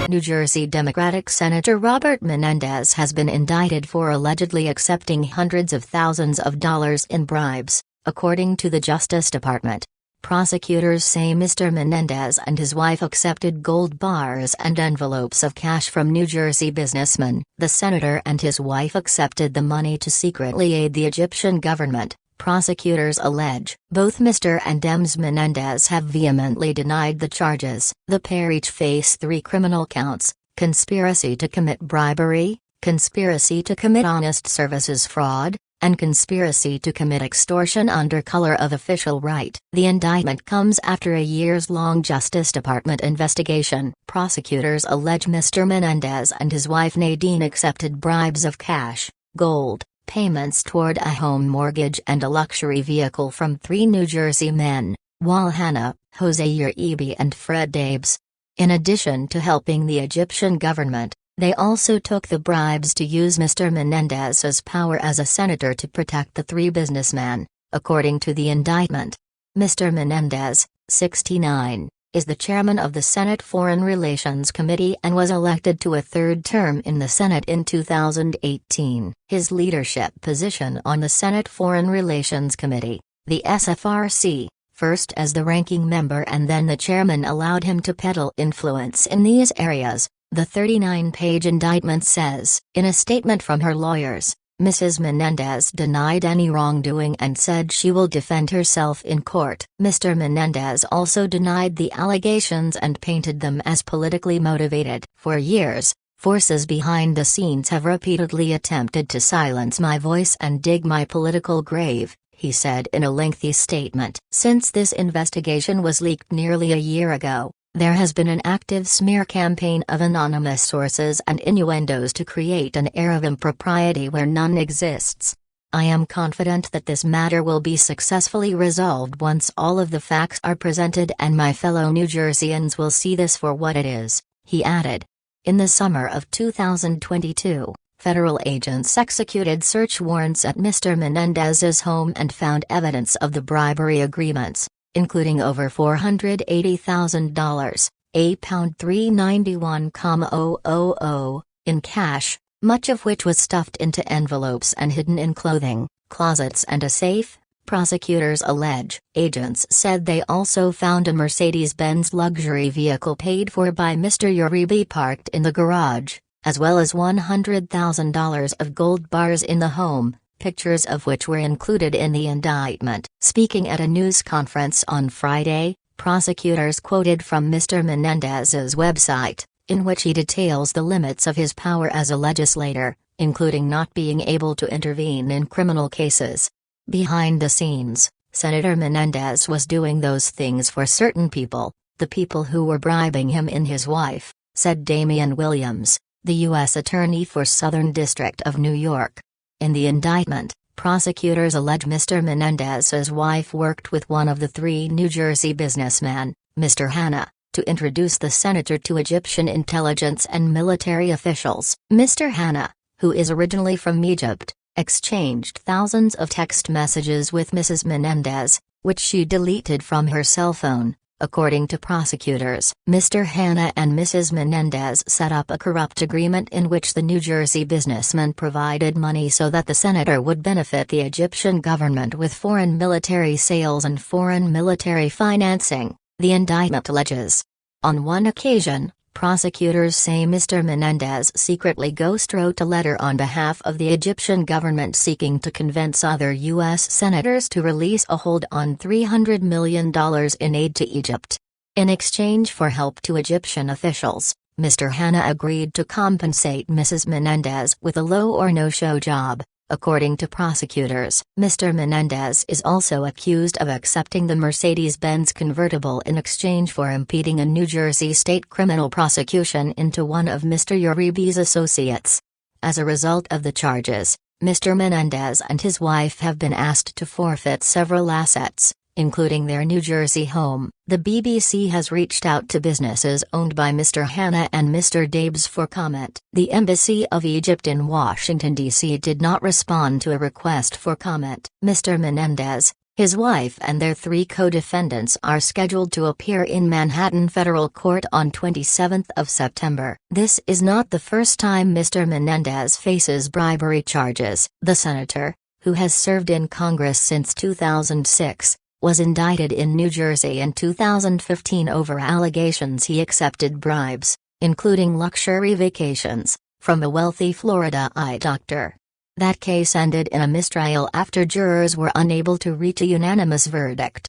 New Jersey Democratic Senator Robert Menendez has been indicted for allegedly accepting hundreds of thousands of dollars in bribes, according to the Justice Department. Prosecutors say Mr. Menendez and his wife accepted gold bars and envelopes of cash from New Jersey businessmen. The senator and his wife accepted the money to secretly aid the Egyptian government, prosecutors allege. Both Mr and Ms Menendez have vehemently denied the charges. The pair each face 3 criminal counts: conspiracy to commit bribery, conspiracy to commit honest services fraud, and conspiracy to commit extortion under color of official right. The indictment comes after a years-long Justice Department investigation. Prosecutors allege Mr. Menendez and his wife Nadine accepted bribes of cash, gold, payments toward a home mortgage and a luxury vehicle from 3 New Jersey men, Wal Hannah, Jose Uribe and Fred Dabes. In addition to helping the Egyptian government, they also took the bribes to use Mr. Menendez's power as a senator to protect the 3 businessmen, according to the indictment. Mr. Menendez, 69, is the chairman of the Senate Foreign Relations Committee and was elected to a 3rd term in the Senate in 2018. His leadership position on the Senate Foreign Relations Committee, the SFRC, first as the ranking member and then the chairman, allowed him to peddle influence in these areas. The 39-page indictment says. In a statement from her lawyers, Mrs. Menendez denied any wrongdoing and said she will defend herself in court. Mr. Menendez also denied the allegations and painted them as politically motivated. For years, forces behind the scenes have repeatedly attempted to silence my voice and dig my political grave, he said in a lengthy statement. Since this investigation was leaked nearly a year ago, there has been an active smear campaign of anonymous sources and innuendos to create an air of impropriety where none exists. I am confident that this matter will be successfully resolved once all of the facts are presented and my fellow New Jerseyans will see this for what it is, he added. In the summer of 2022, federal agents executed search warrants at Mr. Menendez's home and found evidence of the bribery agreements, including over $480,000, £391,000, in cash, much of which was stuffed into envelopes and hidden in clothing, closets and a safe, prosecutors allege. Agents said they also found a Mercedes-Benz luxury vehicle paid for by Mr. Uribe parked in the garage, as well as $100,000 of gold bars in the home, pictures of which were included in the indictment. Speaking at a news conference on Friday, prosecutors quoted from Mr. Menendez's website, in which he details the limits of his power as a legislator, including not being able to intervene in criminal cases. Behind the scenes, Senator Menendez was doing those things for certain people, the people who were bribing him and his wife, said Damian Williams, the U.S. Attorney for Southern District of New York. In the indictment, prosecutors allege Mr. Menendez's wife worked with one of the 3 New Jersey businessmen, Mr. Hannah, to introduce the senator to Egyptian intelligence and military officials. Mr. Hannah, who is originally from Egypt, exchanged thousands of text messages with Mrs. Menendez, which she deleted from her cell phone. According to prosecutors, Mr. Hannah and Mrs. Menendez set up a corrupt agreement in which the New Jersey businessman provided money so that the senator would benefit the Egyptian government with foreign military sales and foreign military financing, the indictment alleges. On one occasion, prosecutors say Mr. Menendez secretly ghost-wrote a letter on behalf of the Egyptian government seeking to convince other U.S. senators to release a hold on $300 million in aid to Egypt. In exchange for help to Egyptian officials, Mr. Hannah agreed to compensate Mrs. Menendez with a low or no-show job. According to prosecutors, Mr. Menendez is also accused of accepting the Mercedes-Benz convertible in exchange for impeding a New Jersey state criminal prosecution into one of Mr. Uribe's associates. As a result of the charges, Mr. Menendez and his wife have been asked to forfeit several assets, including their New Jersey home. The BBC has reached out to businesses owned by Mr. Hannah and Mr. Dabes for comment. The Embassy of Egypt in Washington, D.C. did not respond to a request for comment. Mr. Menendez, His wife and their 3 co-defendants are scheduled to appear in Manhattan Federal Court on 27 September. This is not the first time Mr. Menendez faces bribery charges. The senator, who has served in Congress since 2006, was indicted in New Jersey in 2015 over allegations he accepted bribes, including luxury vacations, from a wealthy Florida eye doctor. That case ended in a mistrial after jurors were unable to reach a unanimous verdict.